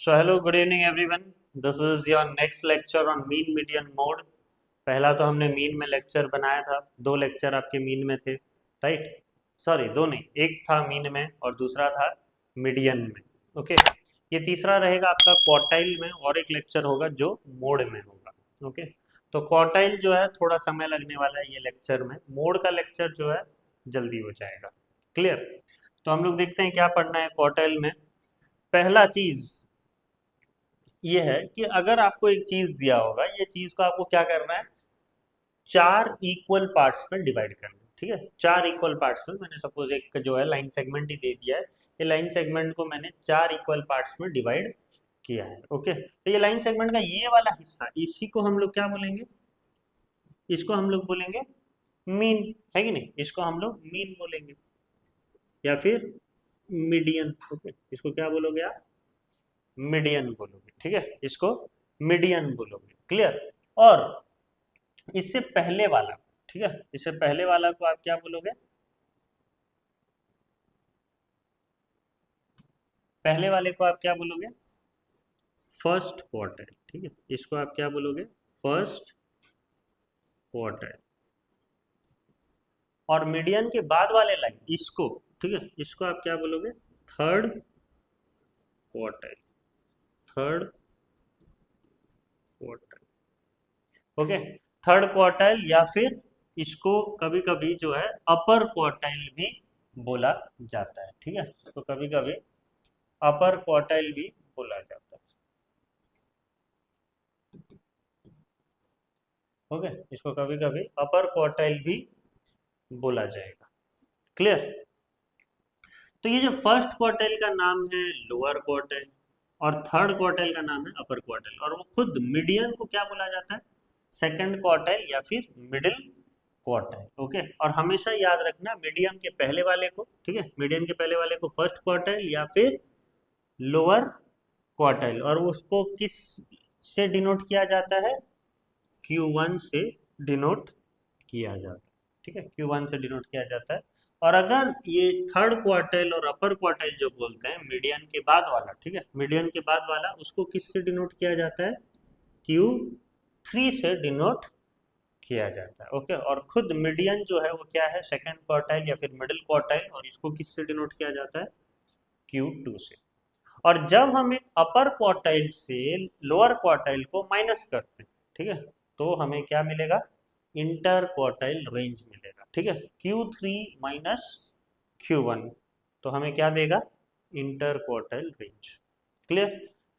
So hello, good evening everyone. This is your next lecture on mean median mode. पहला तो हमने mean में lecture बनाया था, दो लेक्चर आपके मीन में थे, राइट? सॉरी, दो नहीं, एक था मीन में और दूसरा था मीडियन में। ओके, ये तीसरा रहेगा आपका क्वार्टाइल में और एक लेक्चर होगा जो मोड में होगा। ओके, तो क्वार्टाइल जो है थोड़ा समय लगने वाला है ये लेक्चर में, मोड का लेक्चर जो है जल्दी हो जाएगा। क्लियर? तो हम लोग देखते हैं क्या पढ़ना है क्वार्टाइल में। पहला चीज ये है कि अगर आपको एक चीज दिया होगा, ये चीज को आपको क्या करना है, चार इक्वल पार्ट्स में डिवाइड करना है। ठीक है, चार इक्वल पार्ट्स में, मैंने सपोज एक जो है लाइन सेगमेंट ही दे दिया है, ये लाइन सेगमेंट को मैंने चार इक्वल पार्ट्स में डिवाइड किया है। ओके, तो ये लाइन सेगमेंट का ये वाला हिस्सा, इसी को हम लोग क्या बोलेंगे, इसको हम लोग बोलेंगे मीन, है कि नहीं? इसको हम लोग मीन बोलेंगे या फिर मीडियन। ओके, इसको क्या बोलोगे आप? मीडियन बोलोगे। ठीक है, इसको मीडियन बोलोगे। क्लियर? और इससे पहले वाला, ठीक है, इससे पहले वाला को आप क्या बोलोगे? पहले वाले को आप क्या बोलोगे? First quarter. ठीक है, इसको आप क्या बोलोगे? First quarter. और मीडियन के बाद वाले लाइन, इसको, ठीक है, इसको आप क्या बोलोगे? Third quarter. Third quarter. Okay, third quartile या फिर इसको कभी कभी जो है अपर क्वार्टाइल भी बोला जाता है। ठीक है, तो कभी कभी अपर क्वार्टाइल भी बोला जाता है। ओके, इसको कभी कभी अपर क्वार्टाइल भी बोला जाएगा। क्लियर? तो ये जो फर्स्ट क्वार्टाइल का नाम है लोअर क्वार्टाइल और थर्ड क्वार्टाइल का नाम है अपर क्वार्टाइल, और वो खुद मीडियन को क्या बोला जाता है? सेकंड क्वार्टाइल या फिर मिडिल क्वार्टाइल। ओके, और हमेशा याद रखना मीडियन के पहले वाले को, ठीक है, मीडियन के पहले वाले को फर्स्ट क्वार्टाइल या फिर लोअर क्वार्टाइल, और उसको किस से डिनोट किया जाता है? Q1 से डिनोट किया जाता है। ठीक है, Q1 से डिनोट किया जाता है। और अगर ये थर्ड क्वार्टाइल और अपर क्वार्टाइल जो बोलते हैं मीडियन के बाद वाला, ठीक है, मीडियन के बाद वाला, उसको किस से डिनोट किया जाता है? Q3 से डिनोट किया जाता है। ओके, और खुद मीडियन जो है वो क्या है? सेकंड क्वार्टाइल या फिर मिडिल क्वार्टाइल, और इसको किस से डिनोट किया जाता है? Q2 से। और जब हम एक अपर क्वार्टाइल से लोअर क्वार्टाइल को माइनस करते हैं, ठीक है, तो हमें क्या मिलेगा? इंटर क्वार्टाइल रेंज मिलेगा। ठीक है, Q3 माइनस Q1, तो हमें क्या देगा? Inter quartile range. क्लियर?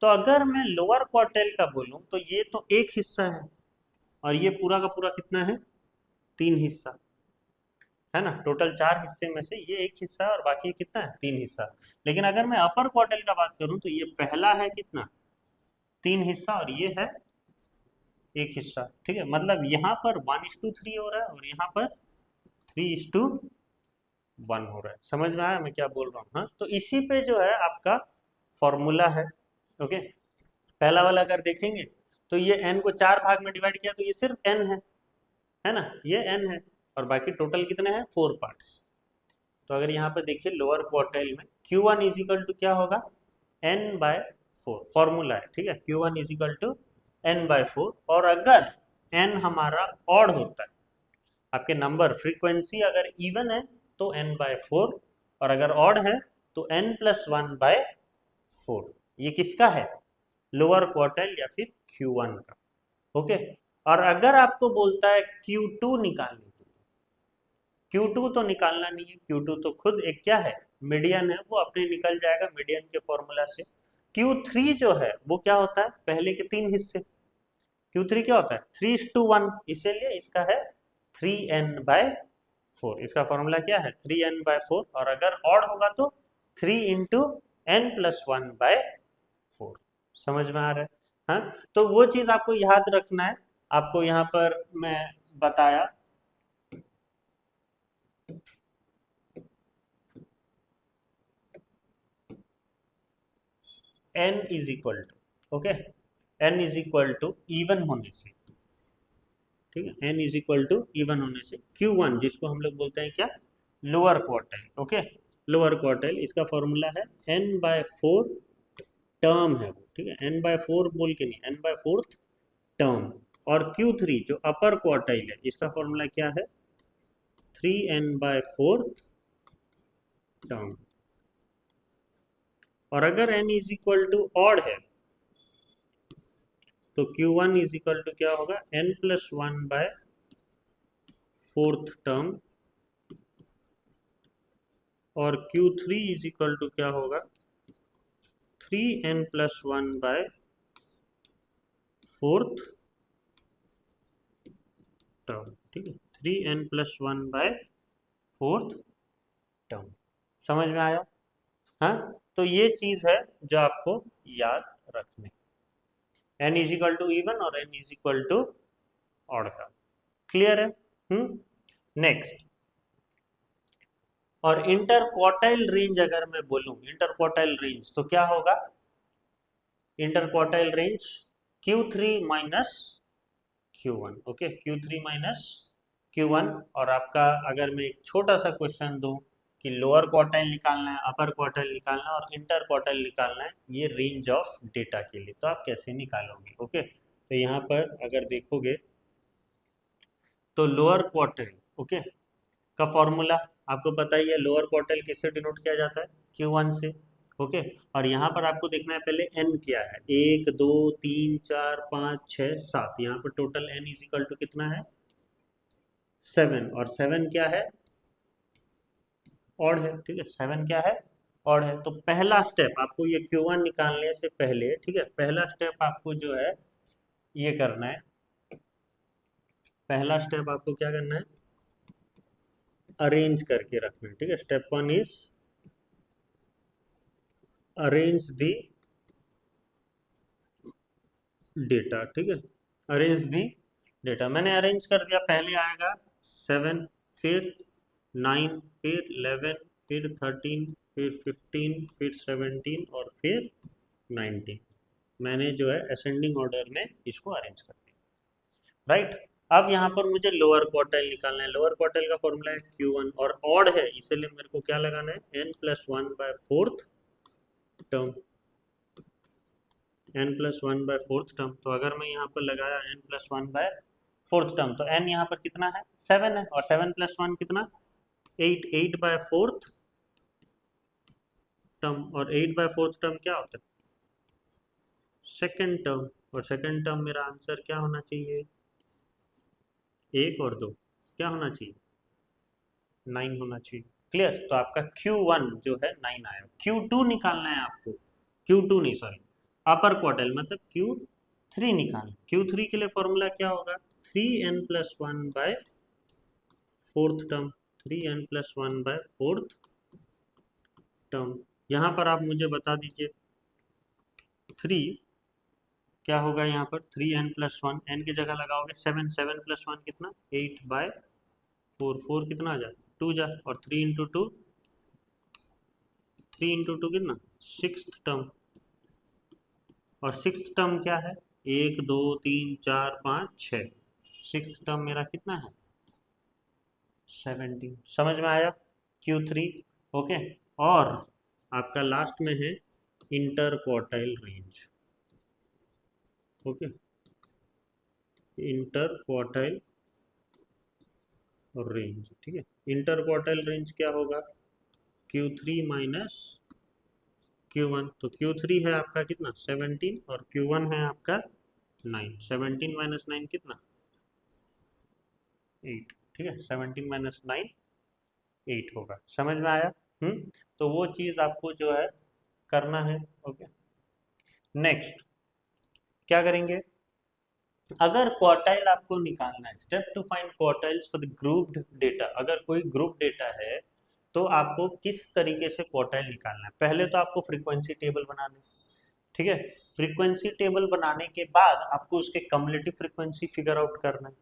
तो अगर मैं लोअर क्वार्टाइल का बोलूं तो ये तो एक हिस्सा है, और ये पूरा का पूरा कितना है? तीन हिस्सा है ना। टोटल चार हिस्से में से ये एक हिस्सा और बाकी कितना है? तीन हिस्सा। लेकिन अगर मैं अपर क्वार्टाइल का बात करूं तो ये पहला है कितना? तीन हिस्सा, और ये है एक हिस्सा। ठीक है, मतलब यहाँ पर 1:3 हो रहा है और यहाँ पर 3:1 हो रहा है। समझ में आया मैं क्या बोल रहा हूँ? हाँ, तो इसी पे जो है आपका फॉर्मूला है। ओके, पहला वाला अगर देखेंगे तो ये n को चार भाग में डिवाइड किया तो ये सिर्फ n है ना, ये n है, और बाकी टोटल कितने हैं? 4 पार्ट्स। तो अगर यहाँ पे देखिए लोअर क्वार्टाइल में Q1 इज इक्वल टू क्या होगा? n/4 फॉर्मूला है। ठीक है, Q1 is equal to n/4, और अगर n हमारा ऑड होता है, आपके नंबर फ्रीक्वेंसी अगर इवन है तो n/4, और अगर ऑड है तो n+1/4। ये किसका है? लोअर क्वार्टाइल या फिर Q1 का। ओके, और अगर आपको बोलता है Q2 निकालने के लिए, Q2 तो निकालना नहीं है, Q2 तो खुद एक क्या है? मीडियन है, वो अपने निकल जाएगा मीडियन के फॉर्मूला से। Q3 जो है वो क्या होता है? पहले के तीन हिस्से। Q3 क्या होता है? 3:1, इसीलिए इसका है 3n/4। इसका फॉर्मूला क्या है? 3n/4, और अगर ऑड होगा तो 3 × n+1/4। समझ में आ रहा है? हाँ, तो वो चीज आपको याद रखना है। आपको यहाँ पर मैं बताया, n is equal to, okay, n is equal to even होने से, ठीक है, n is equal to even होने से Q1, जिसको हम लोग बोलते हैं क्या? Lower quartile. Okay, lower quartile, इसका फॉर्मूला है n/4 टर्म है वो, ठीक है, n/4 बोल के नहीं, n/4 टर्म। और Q3 जो अपर क्वार्टाइल है, इसका फॉर्मूला क्या है, 3n/4 टर्म। और अगर n is equal to odd है तो Q1 इज इक्वल टू क्या होगा, n+1/4 टर्म। और Q3 इज इक्वल टू क्या होगा, 3n+1/4 टर्म, ठीक है, 3n+1/4 टर्म। समझ में आया? हाँ, तो ये चीज है जो आपको याद रखनी, n is equal to even और n is equal to odd का। क्लियर है? नेक्स्ट, और इंटर क्वार्टाइल रेंज अगर मैं बोलूं, इंटर क्वार्टाइल रेंज तो क्या होगा, interquartile range Q3 minus Q1, okay, Q3 minus Q1। और आपका अगर मैं एक छोटा सा क्वेश्चन दूं कि लोअर क्वार्टाइल निकालना है, अपर क्वार्टाइल निकालना है और इंटर क्वार्टाइल निकालना है, ये रेंज ऑफ डेटा के लिए, तो आप कैसे निकालोगे? ओके, तो यहाँ पर अगर देखोगे तो लोअर क्वार्टाइल, ओके, का फॉर्मूला आपको पता ही है, लोअर क्वार्टाइल किससे डिनोट किया जाता है, Q1 से, ओके। और यहाँ पर आपको देखना है पहले n क्या है, 1 2 3 4 5 6 7, यहाँ पर total n is equal to कितना है, 7। और 7 क्या है, ऑड है, ठीक है, 7 क्या है, ऑड है। तो पहला स्टेप आपको ये Q1 निकालने से पहले, ठीक है, पहला स्टेप आपको जो है ये करना है, पहला स्टेप आपको क्या करना है, अरेंज करके रखना है, ठीक है। Step 1 is arrange the data, ठीक है, अरेंज दी डेटा। मैंने अरेंज कर दिया, पहले आएगा 7, फिर 9, फिर 11, फिर 13, फिर 15, फिर 17 और फिर 19। मैंने जो है असेंडिंग ऑर्डर में इसको अरेंज कर दिया, राइट। अब यहाँ पर मुझे लोअर क्वार्टाइल निकालना है, लोअर क्वार्टाइल का फॉर्मूला है Q1 और ऑड है, इसलिए मेरे को क्या लगाना है, n+1/4 टर्म, n+1/4 टर्म। तो अगर मैं यहाँ पर लगाया n+1/4 टर्म, तो n यहाँ पर कितना है, 7 है, और 7+1 कितना, 8, 8/4 टर्म। और 8/4 टर्म क्या होता है, सेकेंड टर्म। और सेकेंड टर्म मेरा आंसर क्या होना चाहिए, 1 और 2 क्या होना चाहिए, 9 होना चाहिए। क्लियर? तो आपका Q1 जो है 9 आया। Q2 निकालना है आपको, Q2 नहीं, सॉरी, अपर क्वार्टाइल मतलब Q3 निकालना। Q3 के लिए फॉर्मूला क्या होगा, 3n+1/4 टर्म, 3n+1/4 टर्म। यहाँ पर आप मुझे बता दीजिए 3 क्या होगा, यहाँ पर 3n+1, n की जगह लगाओगे 7, 7+1 कितना, 8/4, 4 कितना आ जाए, 2 जा, और 3 इंटू टू कितना, 6th टर्म। और 6th टर्म क्या है, 1 2 3 4 5 6, 6th टर्म मेरा कितना है, 17। समझ में आया, Q3, ओके। और आपका लास्ट में है inter quartile range, okay, inter quartile range, ठीक है। इंटर क्वार्टाइल रेंज क्या होगा, Q3 माइनस Q1। तो Q3 है आपका कितना, 17, और Q1 है आपका 9। 17 माइनस 9 कितना, 8, ठीक है, 17 माइनस 9 8 होगा। समझ में आया? तो वो चीज़ आपको जो है करना है, ओके। नेक्स्ट क्या करेंगे, अगर क्वार्टाइल आपको निकालना है, step to find quartiles for the grouped data. अगर कोई ग्रुप डेटा है तो आपको किस तरीके से क्वार्टाइल निकालना है, पहले तो आपको फ्रीक्वेंसी टेबल बनाना है, ठीक है। फ्रीक्वेंसी टेबल बनाने के बाद आपको उसके कम्युलेटिव फ्रीक्वेंसी फिगर आउट करना है।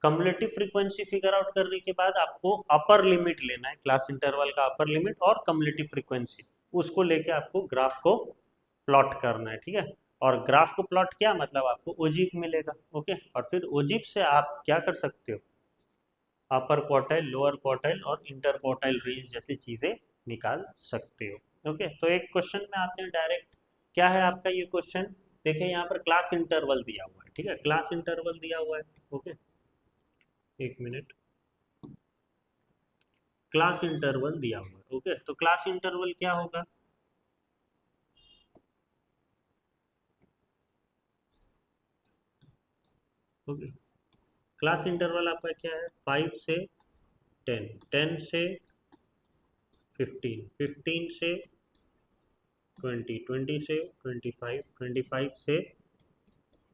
कम्युलेटिव फ्रीक्वेंसी फिगर आउट करने के बाद आपको अपर लिमिट लेना है, क्लास इंटरवल का अपर लिमिट और कम्युलेटिव फ्रीक्वेंसी, उसको लेके आपको ग्राफ को प्लॉट करना है, ठीक है। और ग्राफ को प्लॉट किया मतलब आपको ओजीफ मिलेगा, ओके। और फिर ओजीफ से आप क्या कर सकते हो, अपर क्वार्टाइल, लोअर क्वार्टाइल और इंटर क्वार्टाइल रेंज जैसी चीजें निकाल सकते हो, ओके। तो एक क्वेश्चन में आते हैं डायरेक्ट, क्या है आपका ये क्वेश्चन? देखिए यहाँ पर क्लास इंटरवल दिया हुआ है, ठीक है, क्लास इंटरवल दिया हुआ है। ओके, एक मिनट, क्लास इंटरवल दिया हुआ है। ओके, तो क्लास इंटरवल क्या होगा? ओके, क्लास इंटरवल आपका क्या है? 5 से 10, 10 से 15, 15 से 20, 20 से 25, 25 से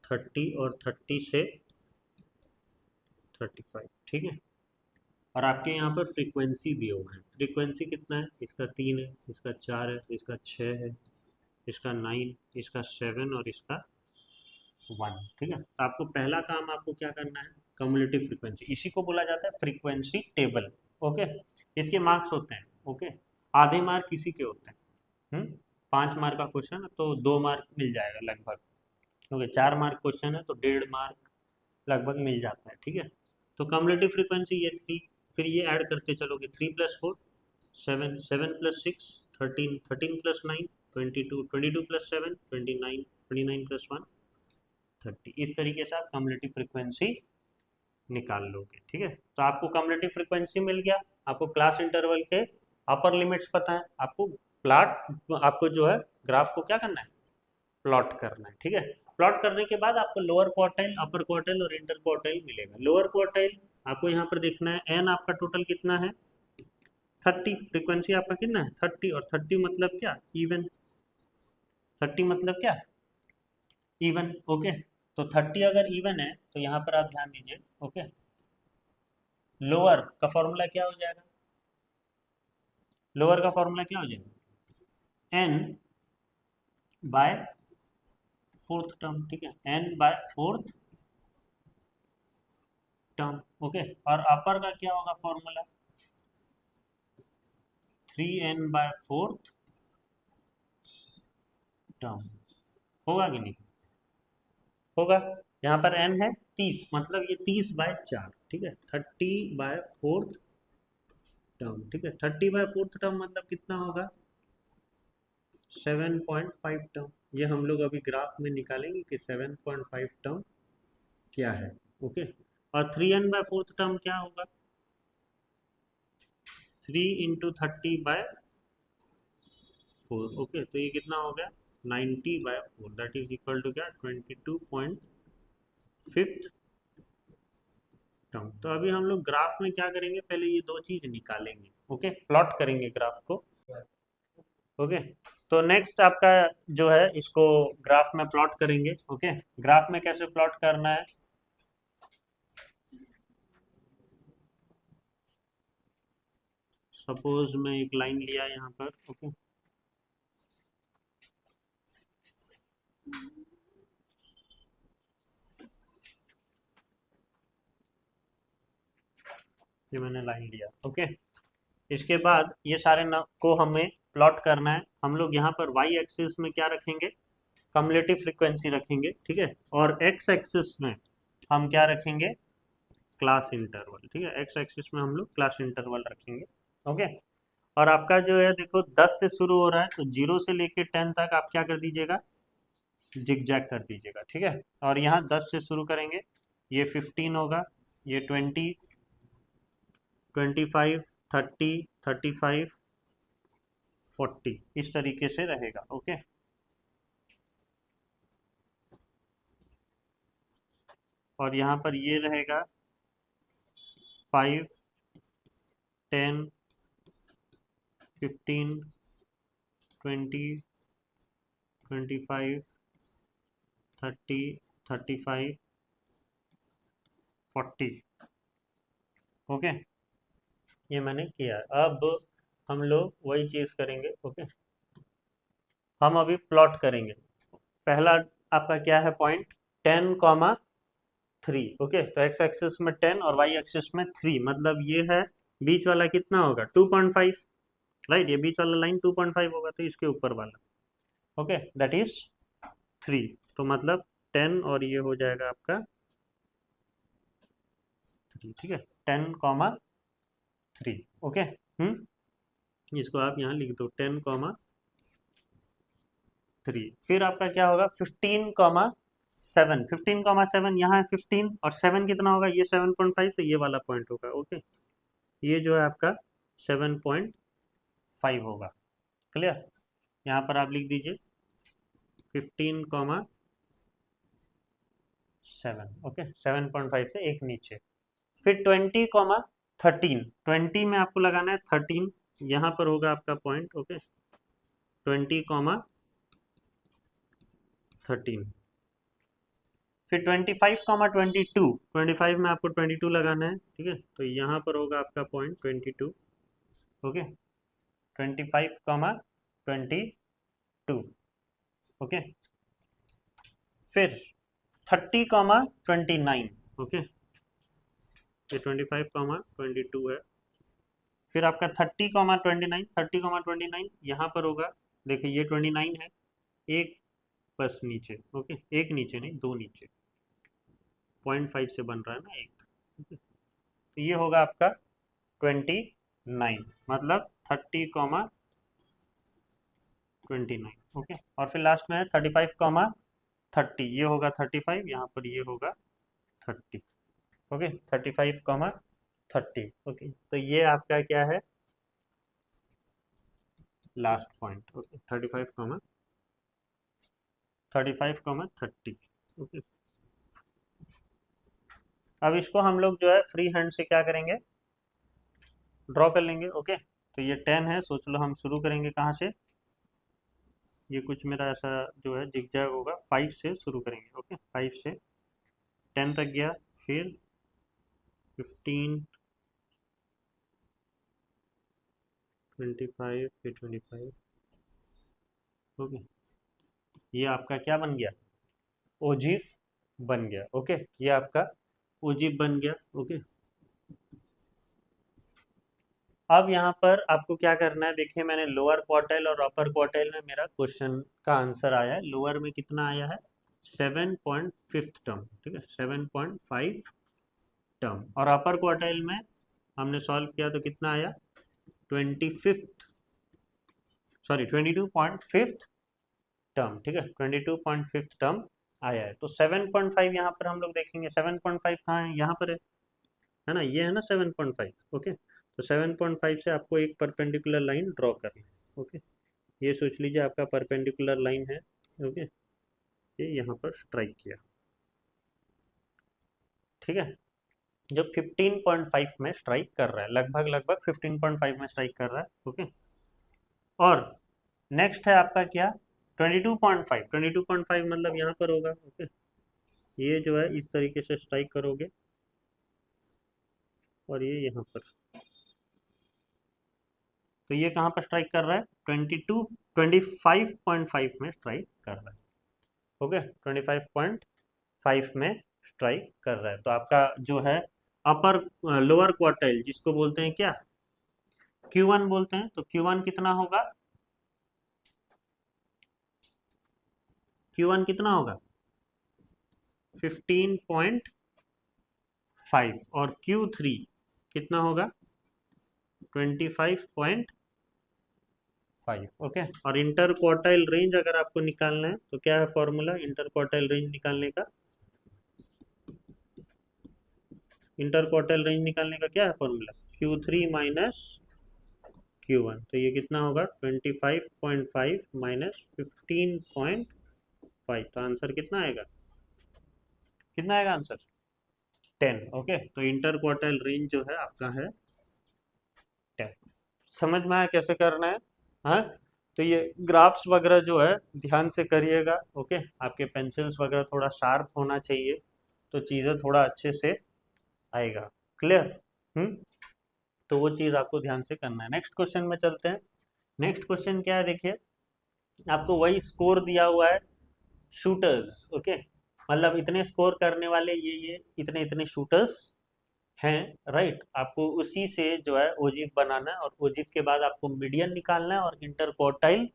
30 और 30 से 35, ठीक है। और आपके यहाँ पर फ्रीक्वेंसी दिए हुए हैं। फ्रीक्वेंसी कितना है? इसका 3 है, इसका 4 है, इसका 6 है, इसका 9, इसका 7 और इसका 1, ठीक है। तो आपको पहला काम आपको क्या करना है? कम्युलेटिव फ्रीक्वेंसी, इसी को बोला जाता है फ्रीक्वेंसी टेबल। ओके, इसके मार्क्स होते हैं। ओके, आधे मार्क किसी के होते हैं। 5 मार्क का क्वेश्चन है तो 2 मार्क मिल जाएगा लगभग। ओके, 4 मार्क क्वेश्चन है तो 1.5 मार्क लगभग मिल जाता है, ठीक है। तो कम्युलेटिव फ्रीक्वेंसी ये 3, फिर ये ऐड करते चलोगे, 3 + 4 7, 7 + 6 13, 13 + 9 22, 22 + 7 29, 29 + 1 30। इस तरीके से आप कम्युलेटिव फ्रीक्वेंसी निकाल लोगे, ठीक है। तो आपको कम्युलेटिव फ्रीक्वेंसी मिल गया, आपको क्लास इंटरवल के अपर लिमिट्स पता है, आपको प्लॉट, आपको जो है ग्राफ को क्या करना है? प्लॉट करना है, ठीक है। प्लॉट करने के बाद आपको लोअर क्वार्टाइल, अपर क्वार्टाइल और इंटर क्वार्टाइल मिलेगा। लोअर क्वार्टाइल आपको यहाँ पर देखना है, एन आपका टोटल कितना है? 30। फ्रीक्वेंसी आपका कितना है? 30, और 30 मतलब क्या? इवन। 30 मतलब क्या? इवन। ओके, तो 30 अगर इवन है तो यहाँ पर आप ध्यान दीजिए। ओके, लोअर का फॉर्मूला क्या हो जाएगा? लोअर का फॉर्मूला क्या हो जाएगा? एन बाय फोर्थ टर्म, ठीक है, N by fourth term. Okay, और अपर का क्या होगा formula? 3n bye fourth term. होगा कि नहीं? होगा। यहाँ पर n है 30, मतलब ये 30/4, ठीक है, 30/4 टर्म, ठीक है। 30/4 टर्म मतलब कितना होगा? 7.5 टर्म। ये हम लोग अभी ग्राफ में निकालेंगे कि 7.5 टर्म क्या है। ओके, और 3n/4 टर्म क्या होगा? 3 × 30/4। ओके, तो ये कितना हो गया? 90/4, दैट इज इक्वल टू क्या? 22.5 टर्म। तो अभी हम लोग ग्राफ में क्या करेंगे? पहले ये दो चीज निकालेंगे। ओके, प्लॉट करेंगे ग्राफ को। ओके, तो नेक्स्ट आपका जो है, इसको ग्राफ में प्लॉट करेंगे। ओके, ग्राफ में कैसे प्लॉट करना है? सपोज मैं एक लाइन लिया यहाँ पर। ओके, ये मैंने लाइन लिया। ओके, इसके बाद ये सारे न को हमें प्लॉट करना है। हम लोग यहाँ पर वाई एक्सिस में क्या रखेंगे? कम्युलेटिव फ्रीक्वेंसी रखेंगे, ठीक है। और एक्स एक्सिस में हम क्या रखेंगे? क्लास इंटरवल, ठीक है। एक्स एक्सिस में हम लोग क्लास इंटरवल रखेंगे। ओके, और आपका जो है देखो 10 से शुरू हो रहा है, तो 0 से लेके 10 तक आप क्या कर दीजिएगा? जिगजैग कर दीजिएगा, ठीक है। और यहाँ 10 से शुरू करेंगे, ये 15 होगा, ये 20, 25, 30, 35, 40, इस तरीके से रहेगा। ओके, और यहाँ पर ये रहेगा 5, 10, 15, 20, 25, 30, 35, 40। ओके, ये मैंने किया। अब हम लोग वही चीज़ करेंगे। ओके, हम अभी प्लॉट करेंगे। पहला आपका क्या है पॉइंट? 10,3। ओके, तो एक्स एक्सिस में 10 और वाई एक्सिस में 3, मतलब ये है बीच वाला कितना होगा? 2.5, राइट। ये बीच वाला लाइन 2.5 होगा, तो इसके ऊपर वाला। Okay, that is 3। तो मतलब 10 और ये हो जाएगा आपका 3, ठीक है, 10,3। ओके, इसको आप यहाँ लिख दो, 10,3। 3, फिर आपका क्या होगा 15,7, 15,7 यहाँ है 15 और 7 कितना होगा, ये 7.5, तो ये वाला पॉइंट होगा। ओके, ये जो है आपका 7.5 होगा। क्लियर, यहाँ पर आप लिख दीजिए 15,7। ओके, 7.5 से एक नीचे। फिर 20,13, 20 में आपको लगाना है 13, यहाँ पर होगा आपका पॉइंट। ओके, 20,13। फिर 25,22, 25 में आपको 22 लगाना है। ठीक है, तो यहाँ पर होगा आपका पॉइंट 22। ओके, 25,22। ओके, फिर 30,29। ओके, ये 25,22 है। फिर आपका 30,29, 30,29 यहाँ पर होगा। देखिए ये 29 है, एक बस नीचे। ओके, एक नीचे नहीं, दो नीचे, 0.5 से बन रहा है ना एक। ओके, तो ये होगा आपका 29, मतलब 30,29। ओके, और फिर लास्ट में है 35,30, ये होगा 35, यहाँ पर ये होगा 30। ओके, 35,30। ओके, तो ये आपका क्या है, लास्ट पॉइंट। ओके, 35,30। ओके, अब इसको हम लोग जो है फ्री हैंड से क्या करेंगे, ड्रॉ कर लेंगे। ओके, तो ये 10 है, सोच लो हम शुरू करेंगे कहाँ से, ये कुछ मेरा ऐसा जो है जिगजैग होगा, 5 से शुरू करेंगे। ओके, 5 से 10 तक गया, फिर 15, 25, फिर 25। ओके, ये आपका क्या बन गया, ओजीव बन गया। ओके, ये आपका ओजीव बन गया। ओके, अब यहाँ पर आपको क्या करना है, देखिए मैंने लोअर क्वार्टाइल और अपर क्वार्टाइल में मेरा क्वेश्चन का आंसर आया है। लोअर में कितना आया है, 7.5 टर्म। ठीक है, 7.5 टर्म, और अपर क्वार्टाइल में हमने सॉल्व किया तो कितना आया, 22.5 टर्म। ठीक है, 22.5 टर्म आया है। तो 7.5 यहाँ पर हम लोग देखेंगे, 7.5 कहाँ है, यहाँ पर है ना, ये है ना 7.5। ओके, तो 7.5 से आपको एक परपेंडिकुलर लाइन ड्रॉ करनी है। ओके, ये सोच लीजिए आपका परपेंडिकुलर लाइन है। ओके, ये यहाँ पर स्ट्राइक किया। ठीक है, जो 15.5 में स्ट्राइक कर रहा है, लगभग लगभग 15.5 में स्ट्राइक कर रहा है। ओके, और नेक्स्ट है आपका क्या, 22.5, 22.5 मतलब यहाँ पर होगा। ओके, ये जो है इस तरीके से स्ट्राइक करोगे, और ये यहाँ पर, तो ये कहाँ पर स्ट्राइक कर रहा है, 25.5 में स्ट्राइक कर रहा है। ओके, 25.5 में स्ट्राइक कर रहा है। तो आपका जो है अपर लोअर क्वार्टाइल, जिसको बोलते हैं क्या, Q1 बोलते हैं, तो Q1 कितना होगा, Q1 कितना होगा 15.5, और Q3 कितना होगा 25.5। ओके, और इंटर क्वार्टाइल रेंज अगर आपको निकालना है तो क्या है फॉर्मूला इंटर क्वार्टाइल रेंज निकालने का, इंटर क्वार्टाइल रेंज निकालने का क्या है फॉर्मूला, Q3 माइनस Q1। तो ये कितना होगा 25.5 माइनस 15.5, तो आंसर कितना आएगा, कितना आएगा आंसर, 10। ओके, तो इंटर क्वार्टाइल रेंज जो है आपका है 10। समझ में आया कैसे करना है। हाँ, तो ये ग्राफ्स वगैरह जो है ध्यान से करिएगा। ओके, आपके पेंसिल्स वगैरह थोड़ा शार्प होना चाहिए, तो चीज़ें थोड़ा अच्छे से आएगा। क्लियर, हम्म, तो वो चीज़ आपको ध्यान से करना है। नेक्स्ट क्वेश्चन में चलते हैं। नेक्स्ट क्वेश्चन क्या है, देखिए आपको वही स्कोर दिया हुआ है, शूटर्स। ओके, मतलब इतने स्कोर करने वाले ये इतने इतने शूटर्स हैं, राइट। आपको उसी से जो है ओजीव बनाना है, और ओजीव के बाद आपको मीडियन निकालना है और इंटर क्वार्टाइल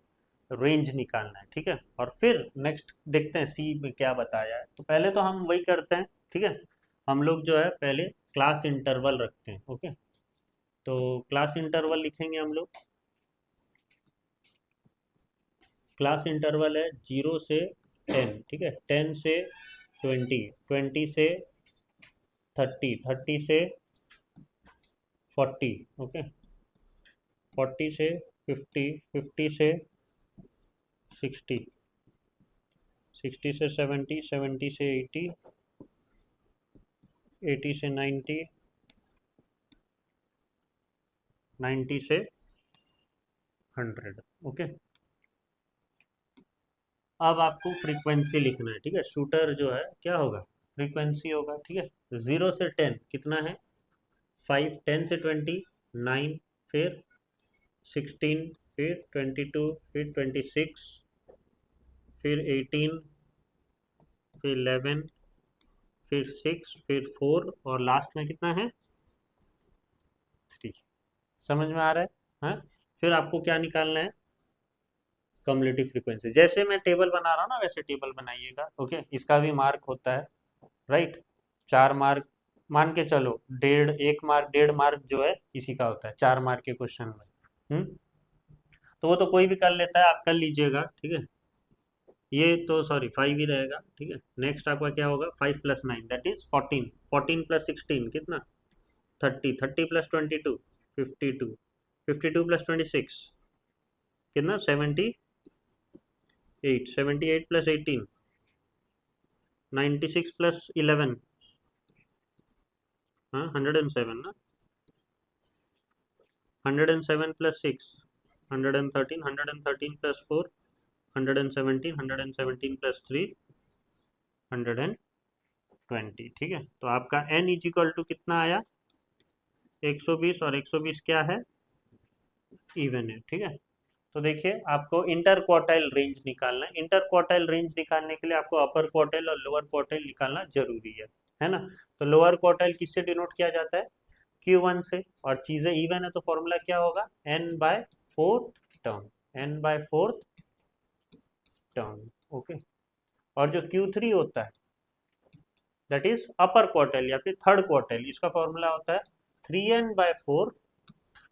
रेंज निकालना है। ठीक है, और फिर नेक्स्ट देखते हैं सी में क्या बताया है। तो पहले तो हम वही करते हैं। ठीक है, हम लोग जो है पहले क्लास इंटरवल रखते हैं। ओके, तो क्लास इंटरवल लिखेंगे हम लोग, क्लास इंटरवल है 0 से 10, ठीक है, 10 से 20, 20 से 30, 30 से 40, ओके, 40 से 50, 50 से 60, 60 से 70, 70 से 80, 80 से 90, 90 से 100, ओके। अब आपको फ्रीक्वेंसी लिखना है, ठीक है। शूटर जो है क्या होगा, फ्रीक्वेंसी होगा, ठीक है। 0 से 10 कितना है, 5, 10 से 20, 9, फिर 16, फिर 22, फिर 26, फिर 18, फिर 11, फिर 6, फिर 4 और लास्ट में कितना है, 3। समझ में आ रहा है? हाँ, फिर आपको क्या निकालना है, कम्युलेटिव फ्रीक्वेंसी। जैसे मैं टेबल बना रहा हूँ ना वैसे टेबल बनाइएगा, ओके। इसका भी मार्क होता है, राइट। 4 मार्क मान के चलो, 1.5 मार्क, 1.5 मार्क जो है इसी का होता है 4 मार्क के क्वेश्चन में। तो वो तो कोई भी कर लेता है, आप कर लीजिएगा, ठीक है। ये तो सॉरी 5 ही रहेगा, ठीक है। नेक्स्ट आपका क्या होगा, 5 + 9 दैट इज 14, 14 + 16 कितना, 30, 30 + 22 52, 52 + 26 कितना, 78, 78 + 18 96 + 11, हाँ 107 ना, 107 + 6 113, 113 + 4 117, 117 + 3 120, ठीक है। तो आपका n इजिकल टू कितना आया, 120, और 120 क्या है, इवन है, ठीक है। तो देखिए आपको इंटर क्वार्टाइल रेंज निकालना है। इंटर क्वार्टाइल रेंज निकालने के लिए आपको अपर क्वार्टाइल और लोअर क्वार्टाइल निकालना जरूरी है ना। तो लोअर क्वार्टाइल किससे डिनोट किया जाता है, Q1 से, और चीजें इवन है तो फॉर्मूला क्या होगा, n/4 term, n/4 term, okay. और जो Q3 होता है दैट इज अपर क्वार्टाइल या फिर थर्ड क्वार्टाइल, इसका फॉर्मूला होता है 3n/4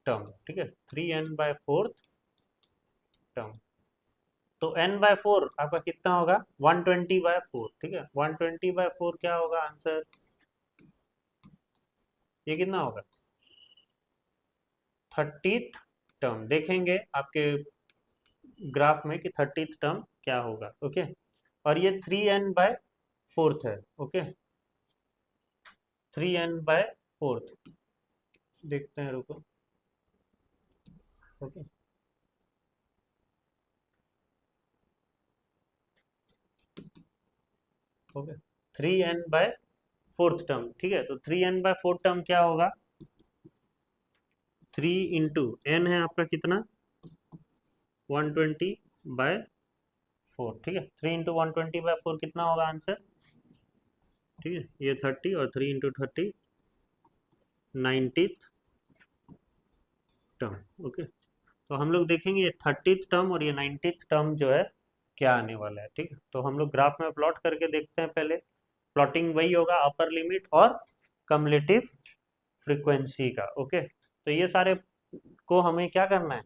टर्म, ठीक है, 3n/4 टर्म। तो n/4 आपका कितना होगा, 120/4, ठीक है। 120/4 क्या होगा आंसर, ये कितना होगा, 30th टर्म। देखेंगे आपके ग्राफ में कि 30th टर्म क्या होगा, ओके। और ये 3n/4 है, ओके, 3n/4 देखते हैं, रुको, ओके, ओके, 3n/4 टर्म, ठीक है। तो 3n/4 टर्म क्या होगा, 3 × n है आपका कितना, 120/4, ठीक है। 3 × 120/4 कितना होगा आंसर, ठीक है, ये 30 और 3 × 30 90th टर्म, ओके। तो हम लोग देखेंगे ये 30th टर्म और ये 90th टर्म जो है क्या आने वाला है, ठीक है। तो हम लोग ग्राफ में प्लॉट करके देखते हैं। पहले प्लॉटिंग वही होगा, अपर लिमिट और कम्युलेटिव फ्रीक्वेंसी का, ओके। तो ये सारे को हमें क्या करना है,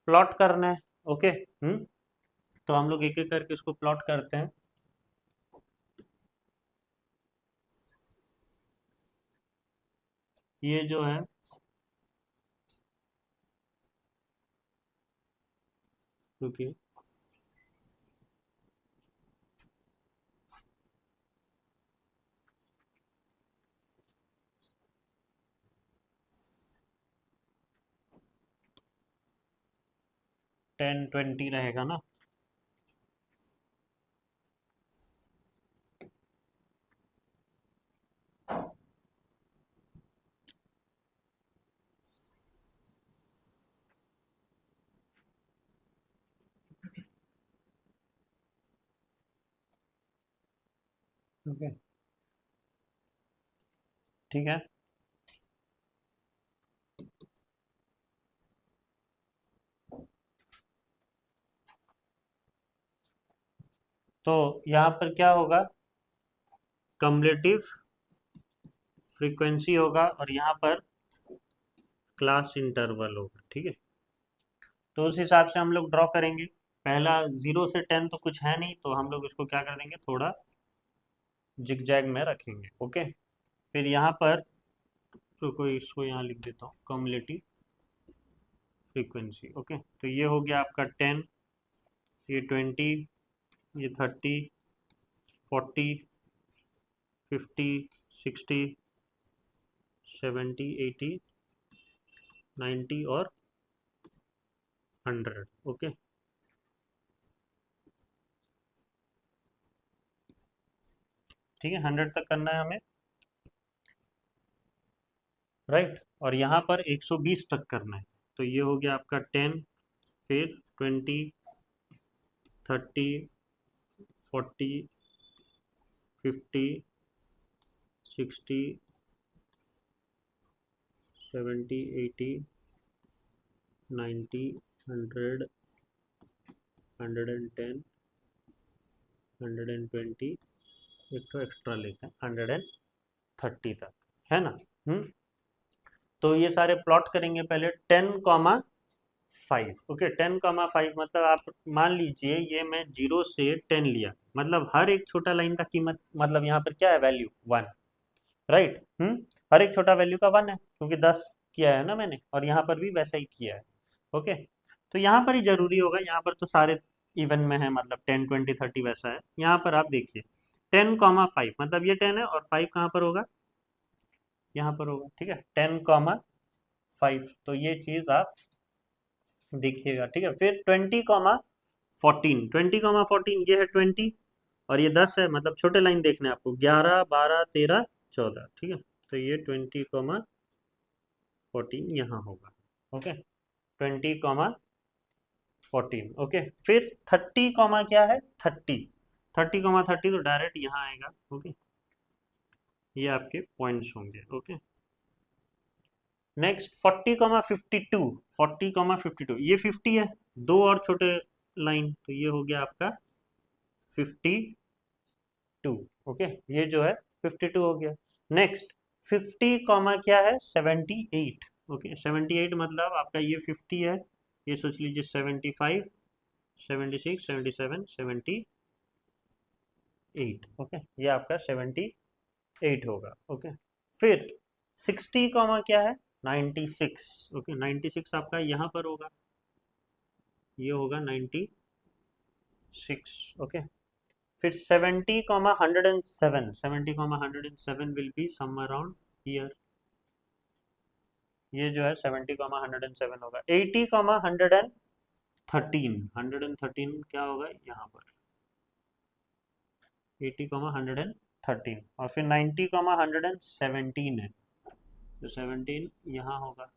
प्लॉट करना है, ओके। तो हम लोग एक एक करके इसको प्लॉट करते हैं। ये जो है, रुकिए, टेन 20 रहेगा ना, ओके, ठीक है। तो यहाँ पर क्या होगा, कम्युलेटिव फ्रीक्वेंसी होगा और यहाँ पर क्लास इंटरवल होगा, ठीक है। तो उस हिसाब से हम लोग ड्रॉ करेंगे। पहला 0 से 10 तो कुछ है नहीं, तो हम लोग इसको क्या कर देंगे, थोड़ा जिगजैग में रखेंगे। ओके, फिर यहाँ पर तो कोई इसको यहाँ लिख देता हूँ, कम्युलेटिव फ्रीक्वेंसी। ओके, तो ये हो गया आपका 10, ये 20, ये 30, 40, 50, 60, 70, 80, 90 और 100। ओके, ठीक है, 100 तक करना है हमें, राइट। और यहाँ पर 120 तक करना है, तो ये हो गया आपका 10, फिर 20, 30, 40, 50, 60, 70, 80, 90, 100, 110, 120, एक तो एक्स्ट्रा लेते हैं 130 तक, है ना। तो ये सारे प्लॉट करेंगे पहले 10,5। ओके, 10,5 मतलब आप मान लीजिए ये मैं 0 से 10 लिया, मतलब हर एक छोटा लाइन का कीमत, मतलब यहाँ पर क्या है, वैल्यू 1, राइट। हर एक छोटा वैल्यू का 1 है, क्योंकि 10 किया है ना मैंने, और यहाँ पर भी वैसा ही किया है। ओके, तो यहाँ पर ही जरूरी होगा, यहाँ पर तो सारे इवन में है, मतलब 10, 20, 30 वैसा है। यहाँ पर आप देखिए 10,5 मतलब ये 10 है, और 5 कहाँ पर होगा, यहाँ पर होगा, ठीक है, 10,5, तो ये चीज आप देखिएगा, ठीक है। फिर 20,14, 20,14 ये है 20, और ये 10 है, मतलब छोटे लाइन देखने हैं आपको, 11, 12, 13, 14, ठीक है, तो ये 20,14 यहाँ होगा। ओके, 20,14। ओके, फिर 30 कॉमा क्या है, 30,30 तो डायरेक्ट यहाँ आएगा। ओके, ये आपके पॉइंट्स होंगे। ओके, नेक्स्ट 40,52, 40,52 ये 50 है, दो और छोटे लाइन, तो ये हो गया आपका 52। ओके, ये जो है 52 हो गया। नेक्स्ट 50 कॉमा क्या है, 78। ओके, 78 मतलब आपका ये 50 है, ये सोच लीजिए 75, 76, 77, 78। ओके, ये आपका 78 होगा। ओके, फिर 60 कॉमा क्या है, 96। ओके, 96 आपका यहाँ पर होगा, ये होगा 96। ओके, फिर 70,107, 70,107 will be some around here, ये जो है 70,107 होगा। 80,113, 113 क्या होगा यहाँ पर, 80,113, और फिर 90,117 है, तो 17 यहाँ होगा।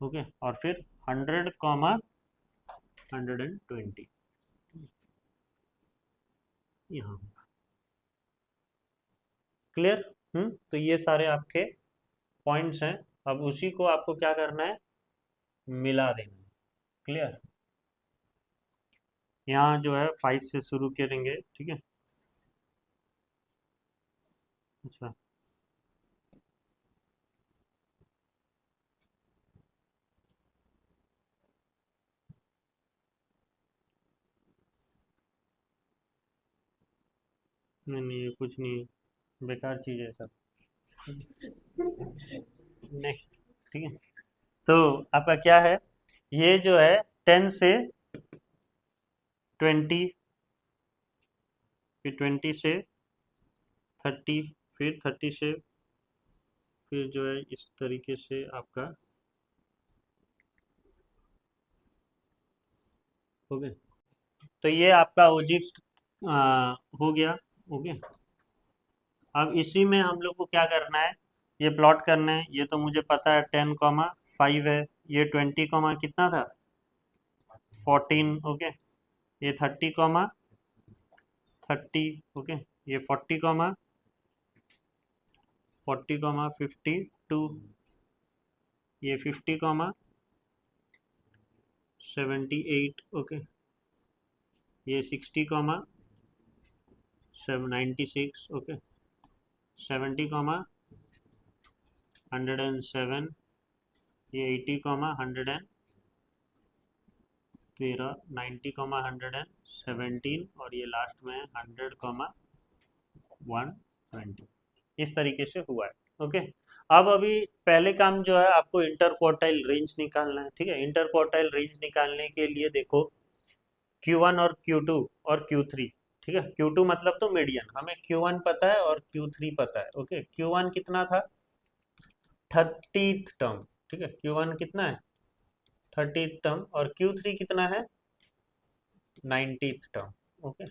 ओके, और फिर 100,120 यहाँ होगा। क्लियर। तो ये सारे आपके पॉइंट्स हैं, अब उसी को आपको क्या करना है, मिला देना है। क्लियर। यहाँ जो है 5 से शुरू करेंगे, ठीक है। अच्छा, नहीं नहीं ये कुछ नहीं है, बेकार चीज़ है सब। नेक्स्ट, ठीक है, तो आपका क्या है, ये जो है 10 से 20, फिर 20 से 30, फिर 30 से, फिर जो है इस तरीके से आपका हो गया। तो ये आपका ओजिप्स हो गया। ओके, अब इसी में हम लोग को क्या करना है, ये प्लॉट करना है। ये तो मुझे पता है 10,5 है, ये 20, कितना था, 14। ओके, ये 30,30। ओके, ये 40,52, ये 50,78। ओके, ये 60,96। ओके, 70,107, ये 80,113, 13, 90,117 और ये लास्ट में 100,120, इस तरीके से हुआ है। ओके, अब अभी पहले काम जो है आपको इंटर क्वार्टाइल रेंज निकालना है। ठीक है, इंटर क्वार्टाइल रेंज निकालने के लिए देखो Q1 और Q2 और Q3। ठीक है, Q2 मतलब तो मीडियन, हमें Q1 पता है और Q3 पता है। ओके, Q1 कितना था, 30th टर्म। ठीक है, Q1 कितना है, 30th टर्म, और Q3 कितना है, 90th टर्म। ओके,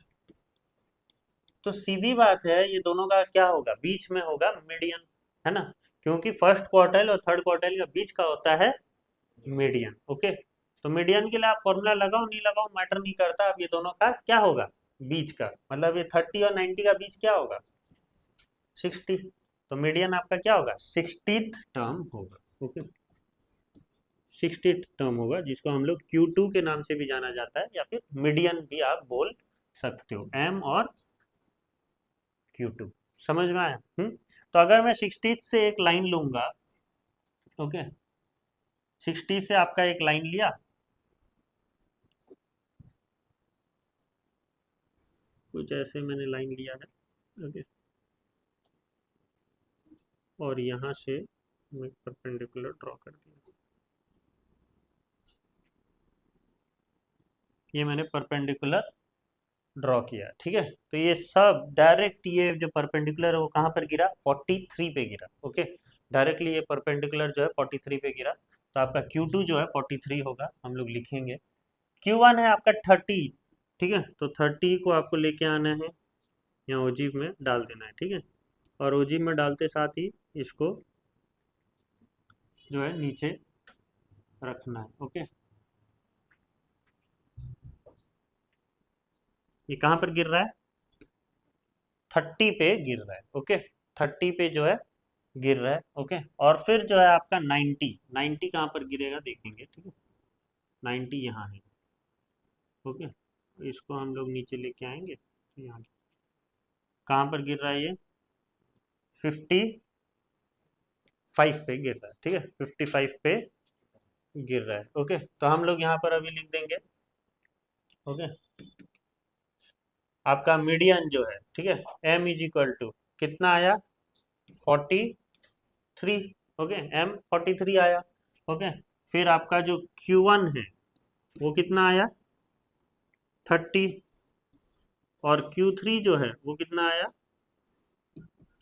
तो सीधी बात है ये दोनों का क्या होगा, बीच में होगा मीडियन, है ना, क्योंकि फर्स्ट क्वार्टाइल और थर्ड क्वार्टाइल का बीच का होता है मीडियन। ओके, तो मीडियन के लिए आप फॉर्मूला लगाओ नहीं लगाओ मैटर नहीं करता, अब ये दोनों का क्या होगा, बीच का, मतलब ये 30 और 90 का बीच क्या होगा, 60। तो मीडियन आपका क्या होगा, 60th टर्म होगा। ओके, 60th टर्म होगा, जिसको हम लोग Q2 के नाम से भी जाना जाता है, या फिर मीडियन भी आप बोल सकते हो, M और Q2। समझ में आया? तो अगर मैं 60th से एक लाइन लूंगा, ओके, 60 से आपका एक लाइन लिया, कुछ ऐसे मैंने लाइन लिया है। ओके, और यहाँ से मैं परपेंडिकुलर ड्रॉ कर दिया, ये मैंने परपेंडिकुलर ड्रॉ किया। ठीक है, तो ये सब डायरेक्ट, ये जो परपेंडिकुलर है वो कहाँ पर गिरा, 43 पे गिरा। ओके, डायरेक्टली ये परपेंडिकुलर जो है 43 पे गिरा, तो आपका Q2 जो है 43 होगा, हम लोग लिखेंगे। Q1 है आपका 30। ठीक है, तो 30 को आपको लेके आना है, यहाँ ओजीव में डाल देना है। ठीक है, और ओजीव में डालते साथ ही इसको जो है नीचे रखना है। ओके, ये कहाँ पर गिर रहा है, 30 पे गिर रहा है। ओके, 30 पे जो है गिर रहा है। ओके, और फिर जो है आपका 90 कहाँ पर गिरेगा देखेंगे। ठीक है, 90 यहाँ है। ओके, तो इसको हम लोग नीचे लेके आएंगे, यहाँ कहाँ पर गिर रहा है ये, 55 पे गिर रहा है। ठीक है, 55 पे गिर रहा है। ओके, तो हम लोग यहाँ पर अभी लिख देंगे। ओके, आपका मीडियन जो है, ठीक है, M इज इक्वल टू कितना आया, 43। ओके, M 43 आया। ओके, फिर आपका जो Q1 है वो कितना आया, 30, और Q3 जो है वो कितना आया,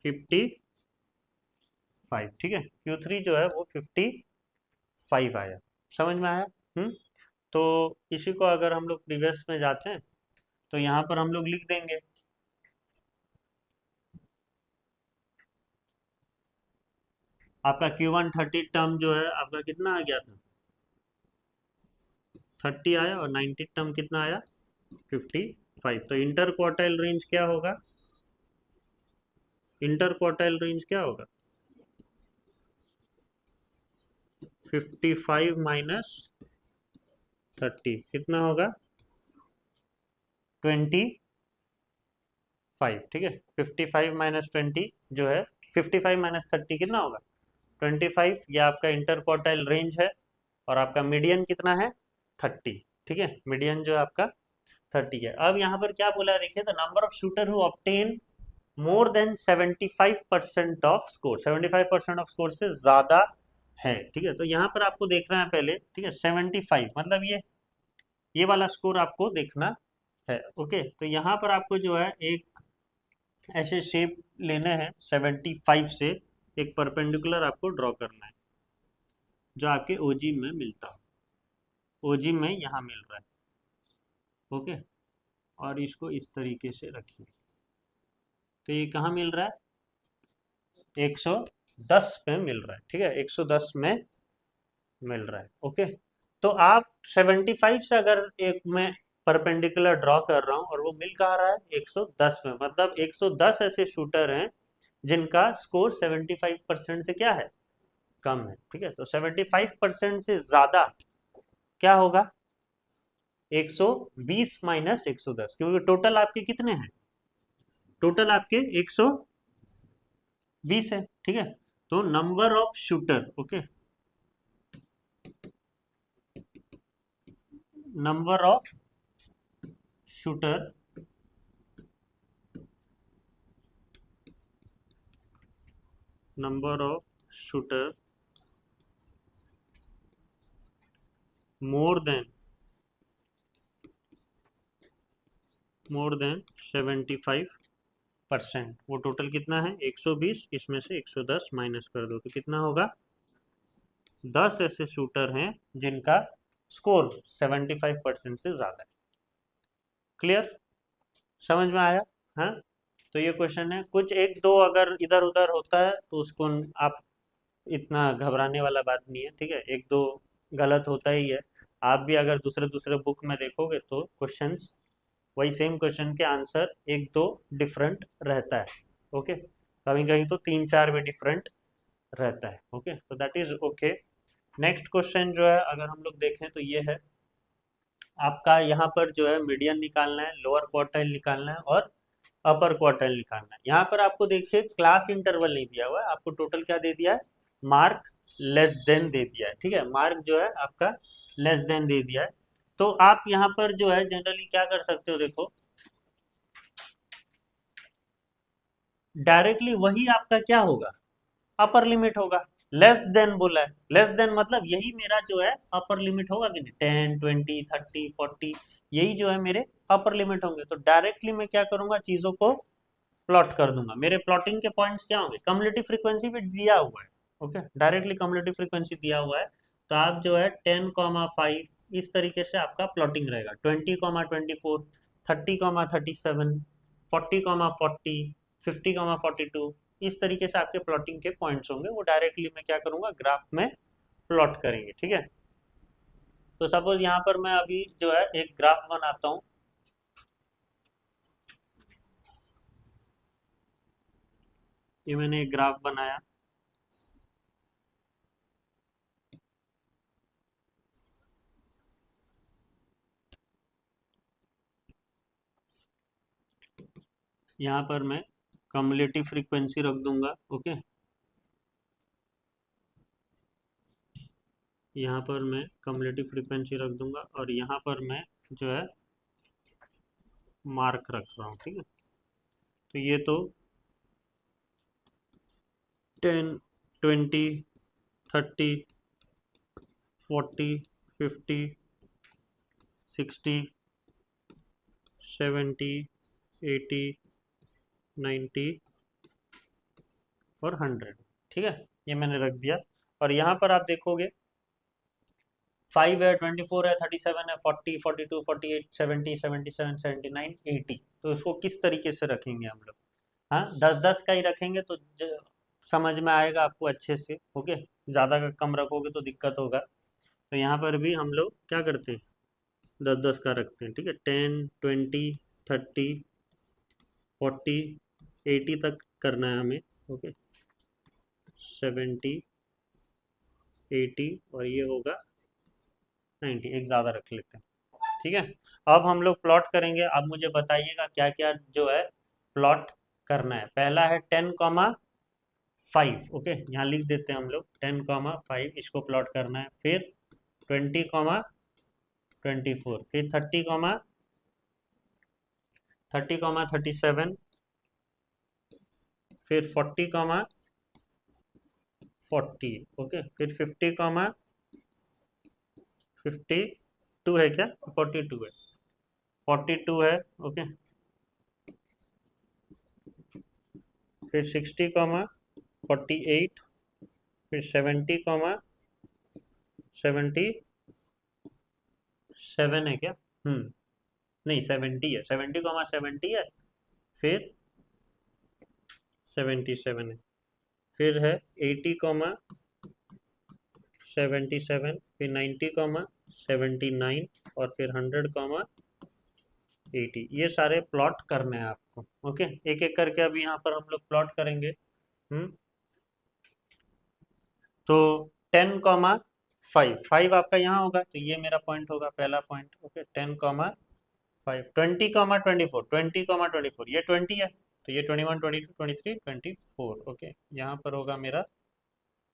55। ठीक है, Q3 जो है वो 55 आया। समझ में आया? तो इसी को अगर हम लोग प्रीवियस में जाते हैं तो यहाँ पर हम लोग लिख देंगे, आपका Q1 30 टर्म जो है आपका कितना आ गया था, 30 आया, और 90 टर्म कितना आया, 55। तो इंटर क्वार्टाइल रेंज क्या होगा, इंटर क्वार्टाइल रेंज क्या होगा, 55 माइनस 30 कितना होगा, 25। ठीक है, 55 माइनस 20 जो है, 55 माइनस 30 कितना होगा, 25। ये आपका इंटर क्वार्टाइल रेंज है, और आपका मीडियन कितना है, 30। ठीक है, मीडियन जो है आपका 30 है। अब यहाँ पर क्या बोला है देखिए, the number of shooter who obtain more than 75% off score, 75% off score से ज्यादा है। ठीक है, तो यहाँ पर आपको देखना है पहले, ठीक है, 75 मतलब ये वाला स्कोर आपको देखना है। ओके, तो यहाँ पर आपको जो है एक ऐसे शेप लेने हैं, 75 से एक परपेंडिकुलर आपको ड्रॉ करना है, जो आपके ओजी में मिलता हो, ओजी में यहाँ मिल रहा है। ओके, और इसको इस तरीके से रखिए, तो ये कहाँ मिल रहा है, 110 में मिल रहा है। ठीक है, 110 में मिल रहा है। ओके, तो आप 75 से अगर एक मैं परपेंडिकुलर ड्रॉ कर रहा हूं और वो मिल कहाँ रहा है, 110 में, मतलब 110 ऐसे शूटर हैं जिनका स्कोर 75% से क्या है, कम है। ठीक है, तो 75% से ज्यादा क्या होगा, 120 माइनस 110, क्योंकि टोटल आपके कितने हैं, टोटल आपके 120 है। ठीक है, तो number of shooter, okay, number of shooter more than 75%। वो टोटल कितना है 120, इसमें से 110 माइनस कर दो तो कितना होगा 10 ऐसे शूटर हैं जिनका स्कोर 75% से ज्यादा है। क्लियर, समझ में आया? हाँ, तो ये क्वेश्चन है। कुछ एक दो अगर इधर उधर होता है तो उसको आप इतना घबराने वाला बात नहीं है, ठीक है। एक दो गलत होता ही है। आप भी अगर दूसरे दूसरे बुक में देखोगे तो क्वेश्चंस वही सेम क्वेश्चन के आंसर एक दो डिफरेंट रहता है। ओके, कहीं कहीं तो तीन चार भी डिफरेंट रहता है। ओके, तो that is okay. Next question जो है अगर हम लोग देखें तो ये है आपका, यहाँ पर जो है मीडियन निकालना है, लोअर क्वार्टाइल निकालना है और अपर क्वार्टाइल निकालना है। यहाँ पर आपको देखिए क्लास इंटरवल नहीं दिया हुआ है, आपको टोटल क्या दे दिया है मार्क लेस देन दे दिया है, ठीक है। मार्क जो है आपका लेस देन दे दिया है। तो आप यहाँ पर जो है जनरली क्या कर सकते हो, देखो डायरेक्टली वही आपका क्या होगा अपर लिमिट होगा। लेस देन बोला है, लेस देन मतलब यही मेरा जो है अपर लिमिट होगा कि नहीं, 10 20 30 40 यही जो है मेरे अपर लिमिट होंगे। तो डायरेक्टली मैं क्या करूंगा चीजों को प्लॉट कर दूंगा। मेरे प्लॉटिंग के पॉइंट्स क्या होंगे, कम्युलेटिव फ्रीक्वेंसी भी दिया हुआ है। ओके, डायरेक्टली कम्युलेटिव फ्रीक्वेंसी दिया हुआ है तो आप जो है 10,5 इस तरीके से आपका प्लॉटिंग रहेगा। 20,24 30,37 40,40 50,42 इस तरीके से आपके प्लॉटिंग के पॉइंट्स होंगे। वो डायरेक्टली मैं क्या करूंगा ग्राफ में प्लॉट करेंगे, ठीक है। तो सपोज यहाँ पर मैं अभी जो है एक ग्राफ बनाता हूँ। ये मैंने एक ग्राफ बनाया, यहाँ पर मैं कम्युलेटिव फ्रीक्वेंसी रख दूंगा। ओके, यहाँ पर मैं कम्युलेटिव फ्रीक्वेंसी रख दूंगा और यहाँ पर मैं जो है मार्क रख रहा हूँ, ठीक है। तो ये तो 10 20 30 40 50 60 70 80 90 और 100, ठीक है। ये मैंने रख दिया। और यहाँ पर आप देखोगे 5 है, 24 है, 37 है, 40 42 48 70 77 79 80। तो इसको किस तरीके से रखेंगे हम लोग, हाँ 10 10 का ही रखेंगे तो समझ में आएगा आपको अच्छे से। ओके, ज़्यादा का कम रखोगे तो दिक्कत होगा। तो यहाँ पर भी हम लोग क्या करते हैं 10 10 का रखते हैं, ठीक है। 10 20 30 40 80 तक करना है हमें। ओके, 70 80 और ये होगा 90, एक ज़्यादा रख लेते हैं, ठीक है। अब हम लोग प्लॉट करेंगे। अब मुझे बताइएगा क्या क्या जो है प्लॉट करना है। पहला है 10,5। ओके, यहाँ लिख देते हैं हम लोग 10,5 इसको प्लॉट करना है। फिर 20,24, फिर 30,37, फिर 40,40। ओके, फिर 50,52 है क्या, 42 है, 42 है। ओके, फिर 60,48, फिर 70,77 है क्या, नहीं 70 है, 70,70 है, फिर 77 है, फिर है 80,77, फिर 90,79 और फिर 100,80। ये सारे प्लॉट करने हैं आपको। ओके, एक एक करके अभी यहाँ पर हम लोग प्लॉट करेंगे। हम्म तो 10,5 5 आपका यहाँ होगा तो ये मेरा पॉइंट होगा, पहला पॉइंट। ओके, 10,5 20,24 20,24 ये 20 है तो ये 21 22 23 24। ओके, यहाँ पर होगा मेरा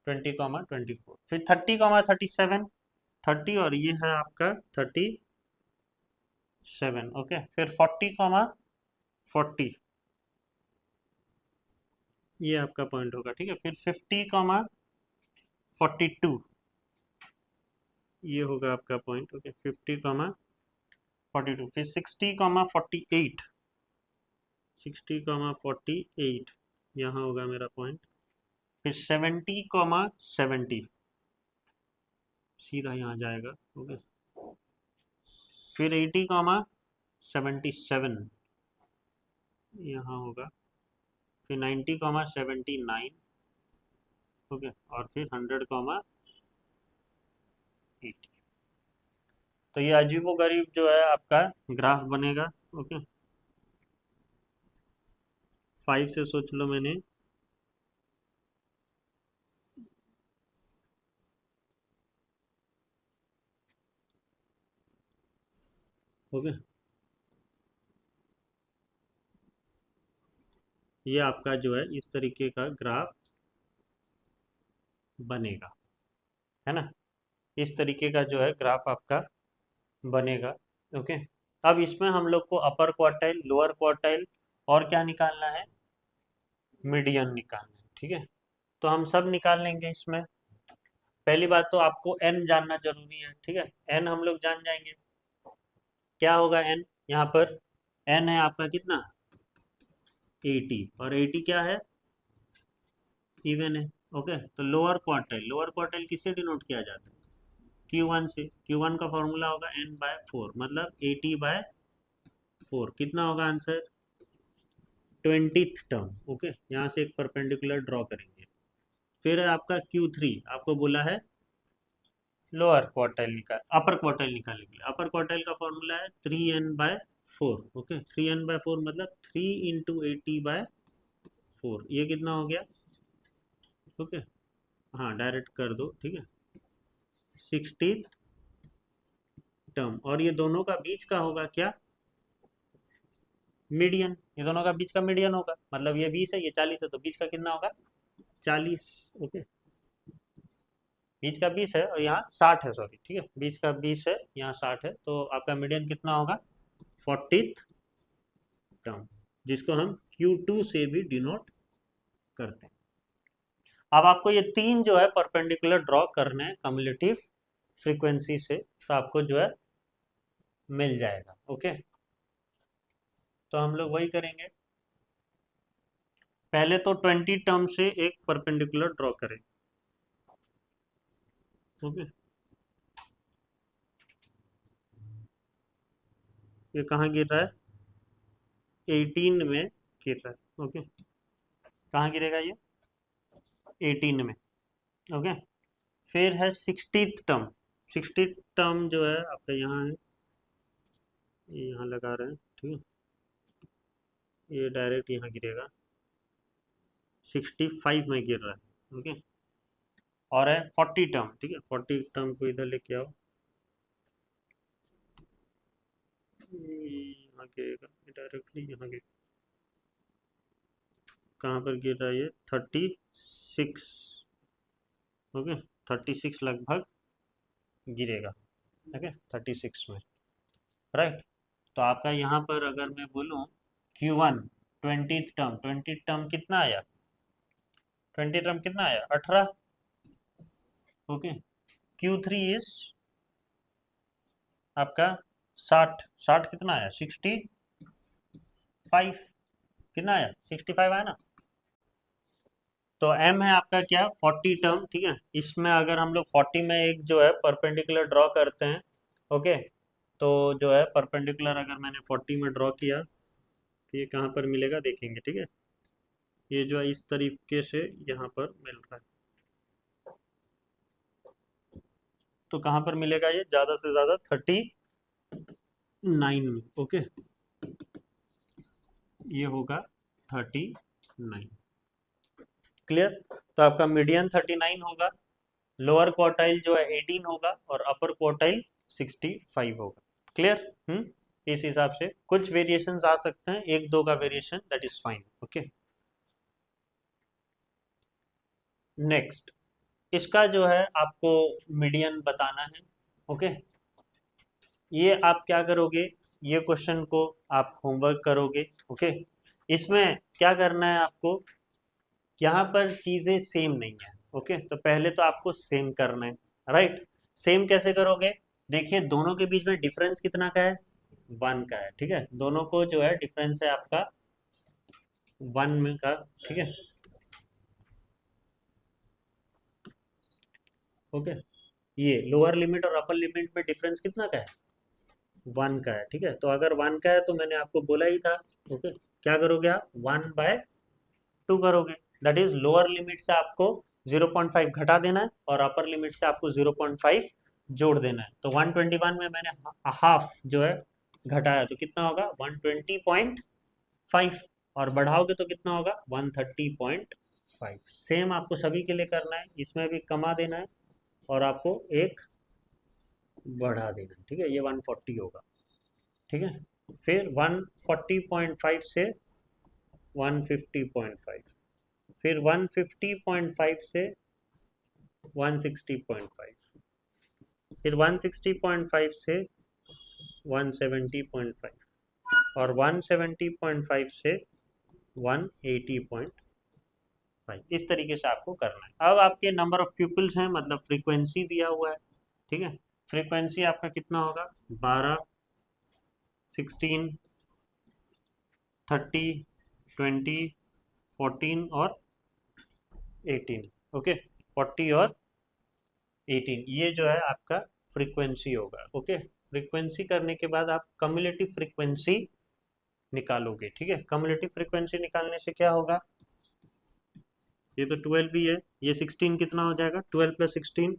20,24, फिर 30,37 30 और ये है आपका 37 7, ओके। फिर 40, ये आपका पॉइंट होगा, ठीक है। फिर 50, 42, ये होगा आपका पॉइंट, ओके। 50, 42, फिर 60, 48, 60, 48, यहाँ होगा मेरा पॉइंट। फिर 70, 70, सीधा यहाँ जाएगा, ओके। फिर 80, 77, यहाँ होगा। फिर 90, 79, ओके। और फिर 100, 80। तो ये अजीबोगरीब जो है आपका ग्राफ बनेगा, ओके। 5 से सोच लो मैंने, ओके। ये आपका जो है इस तरीके का ग्राफ बनेगा, है ना। इस तरीके का जो है ग्राफ आपका बनेगा, ओके। अब इसमें हम लोग को अपर क्वार्टाइल, लोअर क्वार्टाइल और क्या निकालना है, मीडियन निकालना है, ठीक है। तो हम सब निकाल लेंगे इसमें। पहली बात तो आपको एन जानना जरूरी है, ठीक है। एन हम लोग जान जाएंगे, क्या होगा एन यहाँ पर। एन है आपका कितना, 80, और 80 क्या है, इवन है, ओके। तो लोअर क्वार्टाइल किससे डिनोट किया जाता है, Q1 से। Q1 का फॉर्मूला होगा n/4, मतलब 80/4। कितना होगा आंसर, 20th टर्म, ओके। यहाँ से एक परपेंडिकुलर ड्रॉ करेंगे। फिर है आपका Q3, आपको बोला है लोअर क्वार्टाइल निकाल, अपर क्वार्टाइल निकालने के लिए। अपर क्वार्टाइल का फॉर्मूला है 3n/4, ओके। 3n/4 मतलब 3 × 80/4, ये कितना हो गया, ओके। हाँ, डायरेक्ट कर दो, ठीक है। 60 टर्म, और ये दोनों का बीच का होगा क्या, मीडियन। ये दोनों का बीच का मीडियन होगा, मतलब ये 20 है, ये 40 है, तो बीच का कितना होगा, 40, ओके। बीच का 20 है और यहाँ 60 है, सॉरी, ठीक है। बीच का 20 है, यहाँ 60 है, तो आपका मीडियन कितना होगा, 40th टर्म, जिसको हम Q2 से भी डिनोट करते हैं। अब आपको ये तीन जो है परपेंडिकुलर ड्रॉ करने हैं कम्युलेटिव फ्रीक्वेंसी से, तो आपको जो है मिल जाएगा, ओके। तो हम लोग वही करेंगे। पहले तो 20 टर्म से एक परपेंडिकुलर ड्रॉ करें, ओके। ये कहाँ गिर रहा है, 18 में गिर रहा है, ओके। कहाँ गिरेगा ये, 18 में, ओके। फिर है 60th टर्म। 60th टर्म जो है आपका यहाँ है, ये यहाँ लगा रहे हैं, ठीक है। ये डायरेक्ट यहाँ गिरेगा, 65 में गिर रहा है, ओके। और है 40 टर्म, ठीक है। 40 टर्म को इधर लेके आओ, यहाँ गिरेगा डायरेक्टली, यहाँ गिर, कहाँ पर गिर रहा है ये, 36, ओके। 36 लगभग गिरेगा, ओके। 36 में, राइट। तो आपका यहाँ पर अगर मैं बोलूँ Q1 20th टर्म कितना आया, 20 टर्म कितना आया, 18, ओके। Q3 इज आपका 60, 60 कितना आया, 65, कितना आया, 65 आया ना। तो M है आपका क्या, 40 टर्म, ठीक है। इसमें अगर हम लोग 40 में एक जो है परपेंडिकुलर ड्रॉ करते हैं, ओके। तो जो है परपेंडिकुलर अगर मैंने 40 में ड्रॉ किया, तो ये कहाँ पर मिलेगा देखेंगे, ठीक है। ये जो है इस तरीके से यहाँ पर मिल रहा है, तो कहाँ पर मिलेगा ये, ज़्यादा से ज़्यादा 39 में, ओके। ये होगा 39, क्लियर। तो आपका मीडियन 39 होगा, लोअर क्वार्टाइल जो है 18 होगा, और अपर क्वार्टाइल 65 होगा, क्लियर। इस हिसाब से कुछ वेरिएशंस आ सकते हैं, एक दो का variation, that is fine, okay. Next, इसका जो है आपको मीडियन बताना है, ओके। ये आप क्या करोगे, ये क्वेश्चन को आप होमवर्क करोगे। ओके, इसमें क्या करना है आपको, यहाँ पर चीजें सेम नहीं है। ओके, तो पहले तो आपको सेम करना है, राइट। सेम कैसे करोगे, देखिए दोनों के बीच में डिफरेंस कितना का है, 1 का है, ठीक है। दोनों को जो है डिफरेंस है आपका 1 में का, ठीक है। ओके, ये लोअर लिमिट और अपर लिमिट में डिफरेंस कितना का है, 1 का है, ठीक है। तो अगर 1 का है तो मैंने आपको बोला ही था। ओके, क्या करोगे आप, 1/2 करोगे। दैट इज लोअर लिमिट से आपको 0.5 घटा देना है और अपर लिमिट से आपको 0.5 जोड़ देना है। तो 121 में मैंने हाफ जो है घटाया, तो कितना होगा 120.5, और बढ़ाओगे तो कितना होगा 130.5। सेम आपको सभी के लिए करना है, इसमें भी कमा देना है और आपको एक बढ़ा देना है, ठीक है। ये 140 होगा, ठीक है। फिर 140.5 से 150.5, फिर 150.5 से 160.5, फिर 160.5 से 170.5, और 170.5 से 180.5। इस तरीके से आपको करना है। अब आपके नंबर ऑफ पीपल्स हैं, मतलब फ्रीक्वेंसी दिया हुआ है, ठीक है। फ्रीक्वेंसी आपका कितना होगा, 12, 16, 30, 20, 14 और 18। ओके, 40 और 18, ये जो है आपका फ्रीक्वेंसी होगा। ओके, फ्रीक्वेंसी करने के बाद आप कम्युलेटिव फ्रीक्वेंसी निकालोगे, ठीक है। कम्युलेटिव फ्रीक्वेंसी निकालने से क्या होगा, ये तो 12 ही है, ये 16 कितना हो जाएगा, 12 + 16,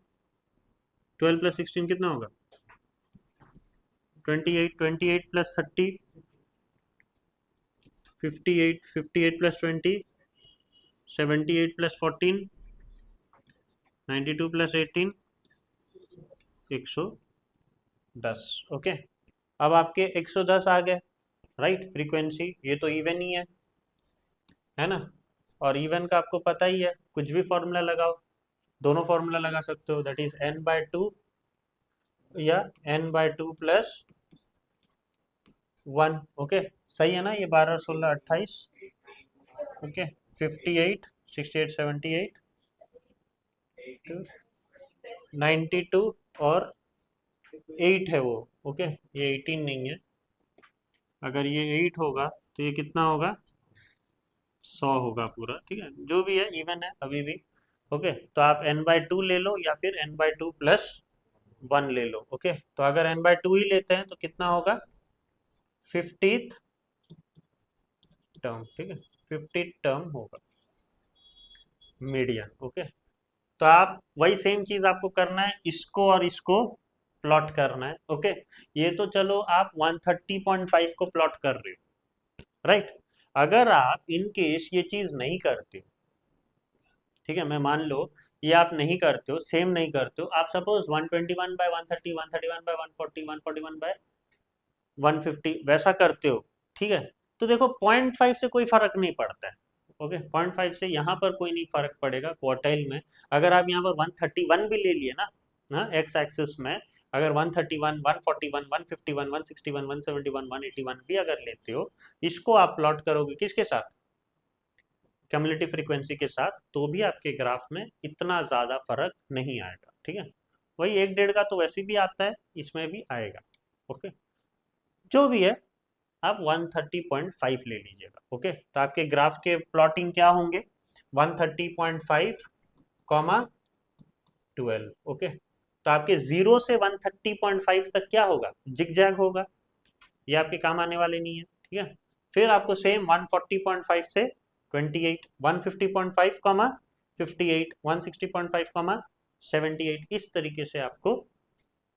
12 + 16 कितना होगा 28, 28 + 30 58, 58 + 20 78 + 14 92 + 18 110। ओके, अब आपके 110 आ गए, राइट। फ्रीक्वेंसी ये तो इवन ही है ना। और इवन का आपको पता ही है, कुछ भी फॉर्मूला लगाओ, दोनों फॉर्मूला लगा सकते हो, दैट इज n/2 या n/2 + 1। ओके, सही है ना, ये 12, 16, 28। ओके, 58, 68, 78, 92 और 8 है वो। ओके, ये 18 नहीं है, अगर ये 8 होगा तो ये कितना होगा 100 होगा पूरा, ठीक है। जो भी है इवन है अभी भी। ओके, तो आप n/2 ले लो या फिर n/2 + 1 ले लो। ओके, तो अगर n/2 ही लेते हैं तो कितना होगा 50th टर्म, ठीक है। 50th टर्म होगा मीडियन। ओके, तो आप वही सेम चीज आपको करना है, इसको और इसको प्लॉट करना है। ओके, ये तो चलो आप 130.5 को प्लॉट कर रहे हो, राइट। अगर आप इन केस ये चीज नहीं करते हो, ठीक है, मैं मान लो ये आप नहीं करते हो, सेम नहीं करते हो, आप सपोज 121/130, 131/140, 141/150 वैसा करते हो, ठीक है। तो देखो 0.5 से कोई फर्क नहीं पड़ता है। ओके, 0.5 से यहाँ पर कोई नहीं फर्क पड़ेगा क्वार्टाइल में। अगर आप यहाँ पर 131 भी ले लिए ना एक्स एक्सिस में, अगर 131, 141, 151, 161, 171, 181 भी अगर लेते हो, इसको आप प्लॉट करोगे किसके साथ, क्यूमुलेटिव फ्रीक्वेंसी के साथ, तो भी आपके ग्राफ में इतना ज़्यादा फर्क नहीं आएगा, ठीक है। वही 1-1.5 का तो वैसे भी आता है, इसमें भी आएगा। ओके, जो भी है आप 130.5 ले लीजिएगा। ओके, तो आपके ग्राफ के प्लॉटिंग क्या होंगे, 130.5, 12। ओके, तो आपके 0 से 130.5 तक क्या होगा, जिग जैग होगा, ये आपके काम आने वाले नहीं है, ठीक है। फिर आपको सेम 140.5 से 28, 150.5, 58, 160.5, 78, इस तरीके से आपको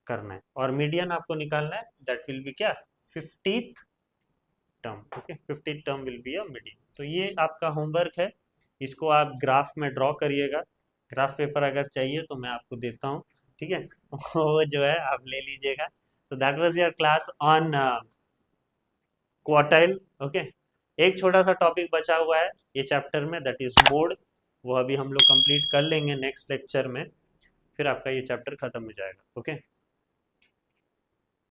करना है। और मीडियन आपको निकालना है, दैट विल बी क्या, 50th term. Okay, 50th term will be a median. तो ये आपका होमवर्क है, इसको आप ग्राफ में ड्रॉ करिएगा। ग्राफ पेपर अगर चाहिए तो मैं आपको देता हूँ, ठीक है। वो जो है आप ले लीजिएगा। तो that was your class on quartile. Okay, एक छोटा सा टॉपिक बचा हुआ है ये चैप्टर में, दैट इज मोड। वो अभी हम लोग कंप्लीट कर लेंगे नेक्स्ट लेक्चर में, फिर आपका ये चैप्टर खत्म हो जाएगा। ओके।